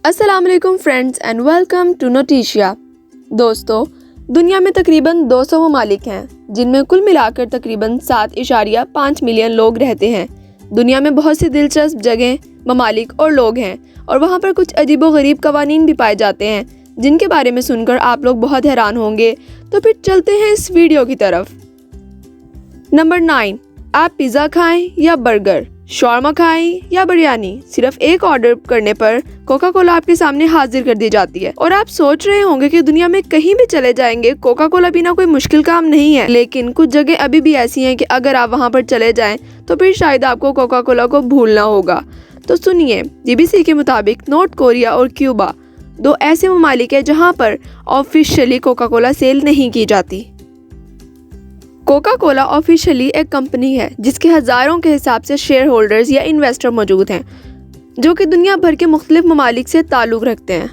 अस्सलाम वालेकुम friends and welcome to नोटिशिया। दोस्तों, दुनिया में तकरीबन 200 ममालिक हैं जिनमें कुल मिलाकर तकरीबन 7.5 मिलियन लोग रहते हैं। दुनिया में बहुत सी दिलचस्प जगहें, ममालिक और लोग हैं और वहाँ पर कुछ अजीबोगरीब कवानीन भी पाए जाते हैं जिनके बारे में सुनकर आप लोग बहुत हैरान होंगे। तो फिर चलते हैं इस वीडियो की तरफ। नंबर 9, आप पिज़्ज़ा खाएं या बर्गर, शॉर्मा खाएं या बिरयानी, सिर्फ एक ऑर्डर करने पर कोका कोला आपके सामने हाजिर कर दी जाती है। और आप सोच रहे होंगे कि दुनिया में कहीं भी चले जाएंगे कोका कोला पीना कोई मुश्किल काम नहीं है, लेकिन कुछ जगह अभी भी ऐसी हैं कि अगर आप वहां पर चले जाएं तो फिर शायद आपको कोका कोला को भूलना होगा। तो सुनिए, BBC के मुताबिक नॉर्थ कोरिया और क्यूबा 2 ऐसे ममालिक है जहाँ पर ऑफिशियली कोका कोला सेल नहीं की जाती। कोका कोला ऑफिशियली एक कंपनी है जिसके हज़ारों के हिसाब से शेयर होल्डर्स या इन्वेस्टर मौजूद हैं जो कि दुनिया भर के मुख्तलिफ ममालिक से ताल्लुक़ रखते हैं।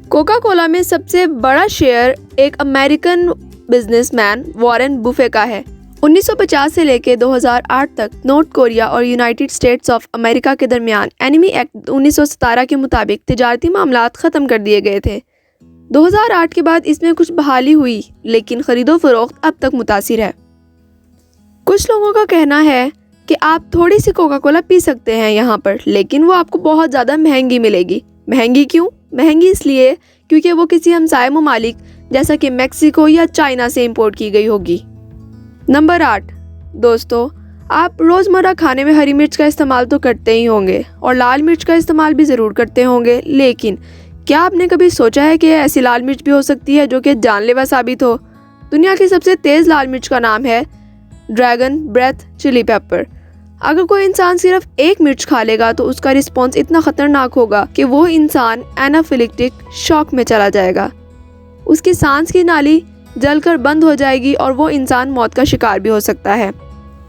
कोका कोला में सबसे बड़ा शेयर एक अमेरिकन बिजनेसमैन वॉरेन बुफे का है। 1950 से लेकर 2008 तक नॉर्थ कोरिया और यूनाइटेड स्टेट्स ऑफ अमेरिका के दरमियान एनिमी एक्ट 1917 के मुताबिक तिजारती मामलात ख़त्म कर दिए गए थे। 2008 के बाद इसमें कुछ बहाली हुई, लेकिन खरीदो फरोख्त अब तक मुतासिर है। कुछ लोगों का कहना है कि आप थोड़ी सी कोका कोला पी सकते हैं यहाँ पर, लेकिन वो आपको बहुत ज़्यादा महंगी मिलेगी। महंगी क्यों? महंगी इसलिए क्योंकि वो किसी हमसाय ममालिक जैसा कि मैक्सिको या चाइना से इंपोर्ट की गई होगी। नंबर 8, दोस्तों, आप रोज़मर्रा खाने में हरी मिर्च का इस्तेमाल तो करते ही होंगे और लाल मिर्च का इस्तेमाल भी ज़रूर करते होंगे, लेकिन क्या आपने कभी सोचा है कि ऐसी लाल मिर्च भी हो सकती है जो कि जानलेवा साबित हो? दुनिया की सबसे तेज़ लाल मिर्च का नाम है ड्रैगन ब्रेथ चिली पेपर। अगर कोई इंसान सिर्फ एक मिर्च खा लेगा तो उसका रिस्पॉन्स इतना ख़तरनाक होगा कि वो इंसान एनाफिलिप्टिक शॉक में चला जाएगा। उसकी सांस की नाली जलकर बंद हो जाएगी और वो इंसान मौत का शिकार भी हो सकता है।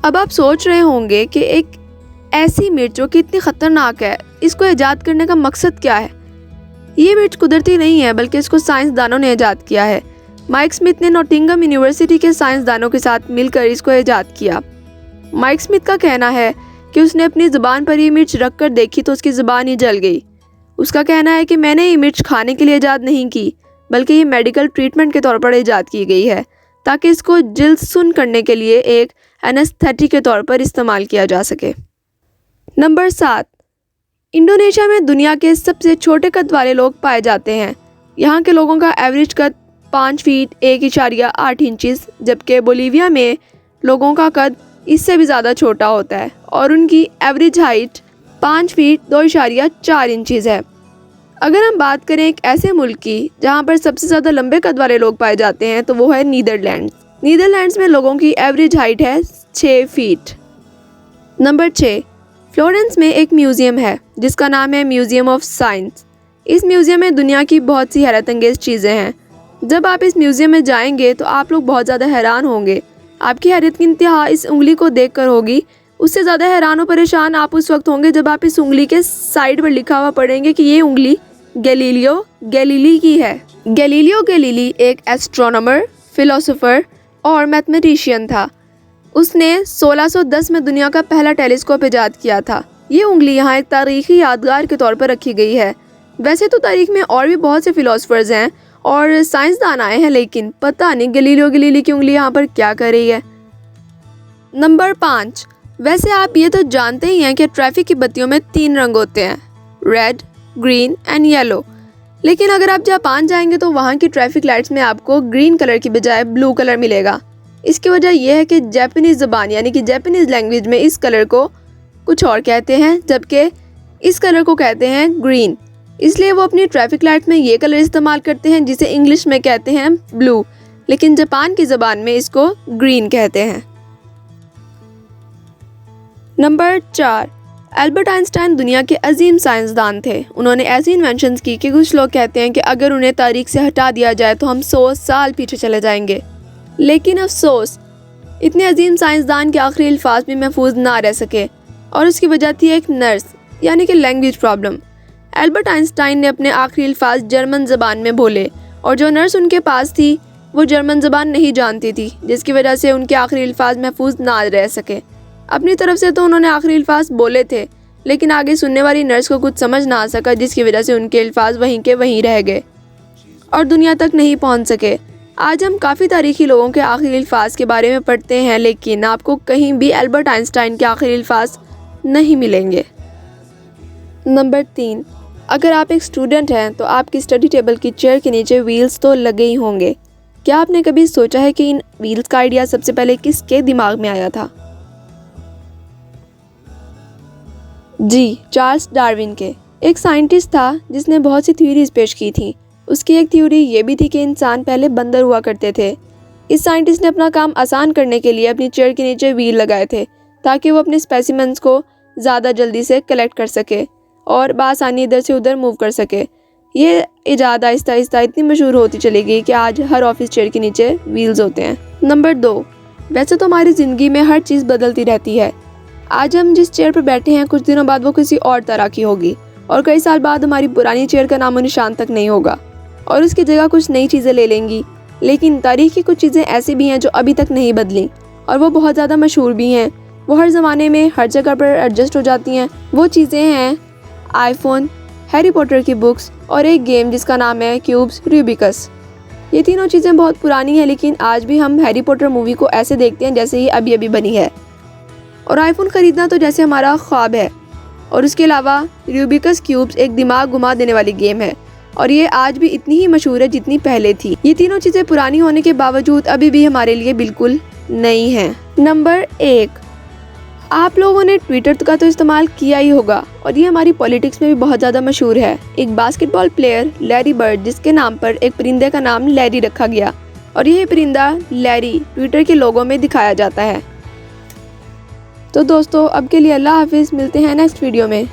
अब आप सोच रहे होंगे कि एक ऐसी मिर्च जो कि इतनी ख़तरनाक है, इसको ईजाद करने का मकसद क्या है? ये मिर्च कुदरती नहीं है, बल्कि इसको साइंसदानों ने ईजाद किया है। माइक स्मिथ ने नॉटिंघम यूनिवर्सिटी के साइंसदानों के साथ मिलकर इसको ईजाद किया। माइक स्मिथ का कहना है कि उसने अपनी ज़ुबान पर ये मिर्च रख कर देखी तो उसकी ज़ुबान ही जल गई। उसका कहना है कि मैंने ये मिर्च खाने के लिए ईजाद नहीं की, बल्कि ये मेडिकल ट्रीटमेंट के तौर पर ईजाद की गई है ताकि इसको जिल्द सुन्न करने के लिए एक एनेस्थेटिक के तौर पर इस्तेमाल किया जा सके। नंबर 7, इंडोनेशिया में दुनिया के सबसे छोटे कद वाले लोग पाए जाते हैं। यहाँ के लोगों का एवरेज कद 5 फीट 1.8 इंचज़, जबकि बोलीविया में लोगों का कद इससे भी ज़्यादा छोटा होता है और उनकी एवरेज हाइट 5 फीट 2.4 इंचज़ है। अगर हम बात करें एक ऐसे मुल्क की जहाँ पर सबसे ज़्यादा लंबे कद वाले लोग पाए जाते हैं तो वो है नीदरलैंड्स। नीदरलैंड्स में लोगों की एवरेज हाइट है 6 फीट। नंबर 6, फ्लोरेंस में एक म्यूज़ियम है जिसका नाम है म्यूज़ियम ऑफ साइंस। इस म्यूज़ियम में दुनिया की बहुत सी हैरत अंगेज़ चीज़ें हैं। जब आप इस म्यूज़ियम में जाएंगे तो आप लोग बहुत ज़्यादा हैरान होंगे। आपकी हैरत की इंतहा इस उंगली को देखकर होगी। उससे ज़्यादा हैरान और परेशान आप उस वक्त होंगे जब आप इस उंगली के साइड पर लिखा हुआ पढ़ेंगे कि ये उंगली गैलीलियो गैलीली की है। गैलीलियो गैलीली एक एस्ट्रोनॉमर, फिलोसोफर और मैथमेटिशियन था। उसने 1610 में दुनिया का पहला टेलीस्कोप ईजाद किया था। ये उंगली यहाँ एक तारीखी यादगार के तौर पर रखी गई है। वैसे तो तारीख में और भी बहुत से फिलोसफर्स हैं और साइंसदान आए हैं, लेकिन पता नहीं गैलीलियो गैलीली की उंगली यहाँ पर क्या कर रही है। नंबर 5, वैसे आप ये तो जानते ही हैं कि ट्रैफिक की बत्तियों में 3 रंग होते हैं, रेड, ग्रीन एंड येलो। लेकिन अगर आप जापान जाएंगे तो वहाँ की ट्रैफिक लाइट्स में आपको ग्रीन कलर की बजाय ब्लू कलर मिलेगा। इसकी वजह यह है कि जापानीज़ ज़बान यानी कि जापानीज़ लैंग्वेज में इस कलर को कुछ और कहते हैं, जबकि इस कलर को कहते हैं ग्रीन। इसलिए वो अपनी ट्रैफिक लाइट में ये कलर इस्तेमाल करते हैं जिसे इंग्लिश में कहते हैं ब्लू, लेकिन जापान की ज़बान में इसको ग्रीन कहते हैं। नंबर 4, एल्बर्ट आइंस्टाइन दुनिया के अजीम साइंसदान थे। उन्होंने ऐसी इन्वेंशंस की कि कुछ लोग कहते हैं कि अगर उन्हें तारीख से हटा दिया जाए तो हम 100 साल पीछे चले जाएंगे। लेकिन अफसोस, इतने अजीम साइंसदान के आखिरी अल्फाज भी महफूज ना रह सके और उसकी वजह थी एक नर्स यानी कि लैंग्वेज प्रॉब्लम। एल्बर्ट आइंस्टाइन ने अपने आखिरी अल्फाज जर्मन ज़बान में बोले और जो नर्स उनके पास थी वो जर्मन ज़बान नहीं जानती थी, जिसकी वजह से उनके आखिरी अल्फाज महफूज ना रह सके। अपनी तरफ से तो उन्होंने आखिरी अल्फाज बोले थे, लेकिन आगे सुनने वाली नर्स को कुछ समझ ना आ सका, जिसकी वजह से उनके अल्फाज वहीं के वहीं रह गए और दुनिया तक नहीं पहुंच सके। आज हम काफ़ी तारीखी लोगों के आखिरी अल्फाज के बारे में पढ़ते हैं, लेकिन आपको कहीं भी अल्बर्ट आइंस्टाइन के आखिरी अल्फाज नहीं मिलेंगे। नंबर 3, अगर आप एक स्टूडेंट हैं तो आपकी स्टडी टेबल की चेयर के नीचे व्हील्स तो लगे ही होंगे। क्या आपने कभी सोचा है कि इन व्हील्स का आइडिया सबसे पहले किसके दिमाग में आया था? जी, चार्ल्स डार्विन के। एक साइंटिस्ट था जिसने बहुत सी थ्योरीज पेश की थी। उसकी एक थ्योरी ये भी थी कि इंसान पहले बंदर हुआ करते थे। इस साइंटिस्ट ने अपना काम आसान करने के लिए अपनी चेयर के नीचे व्हील लगाए थे ताकि वो अपने स्पेसिमेंस को ज़्यादा जल्दी से कलेक्ट कर सके और बआसानी इधर से उधर मूव कर सके। ये इजाद आहिस्ता आहिस्ता इतनी मशहूर होती चली गई कि आज हर ऑफिस चेयर के नीचे व्हील्स होते हैं। नंबर 2, वैसे तो हमारी ज़िंदगी में हर चीज़ बदलती रहती है। आज हम जिस चेयर पर बैठे हैं, कुछ दिनों बाद वो किसी और तरह की होगी और कई साल बाद हमारी पुरानी चेयर का नामो निशान तक नहीं होगा और उसकी जगह कुछ नई चीज़ें ले लेंगी। लेकिन तारीख की कुछ चीज़ें ऐसी भी हैं जो अभी तक नहीं बदली और वो बहुत ज़्यादा मशहूर भी हैं। वो हर ज़माने में हर जगह पर एडजस्ट हो जाती हैं। वो चीज़ें हैं आईफोन, हैरी पॉटर की बुक्स और एक गेम जिसका नाम है क्यूब्स रूबिकस। ये तीनों चीज़ें बहुत पुरानी हैं, लेकिन आज भी हम हैरी पॉटर मूवी को ऐसे देखते हैं जैसे ये अभी अभी बनी है। और आईफोन ख़रीदना तो जैसे हमारा ख्वाब है। और उसके अलावा रूबिकस क्यूब्स एक दिमाग घुमा देने वाली गेम है और ये आज भी इतनी ही मशहूर है जितनी पहले थी। ये तीनों चीज़ें पुरानी होने के बावजूद अभी भी हमारे लिए बिल्कुल नई हैं। नंबर 1, आप लोगों ने ट्विटर का तो इस्तेमाल किया ही होगा और ये हमारी पॉलिटिक्स में भी बहुत ज़्यादा मशहूर है। एक बास्केटबॉल प्लेयर लैरी बर्ड, जिसके नाम पर एक परिंदे का नाम लैरी रखा गया और यह परिंदा लैरी ट्विटर के लोगों में दिखाया जाता है। तो दोस्तों, अब के लिए अल्लाह हाफिज़, मिलते हैं नेक्स्ट वीडियो में।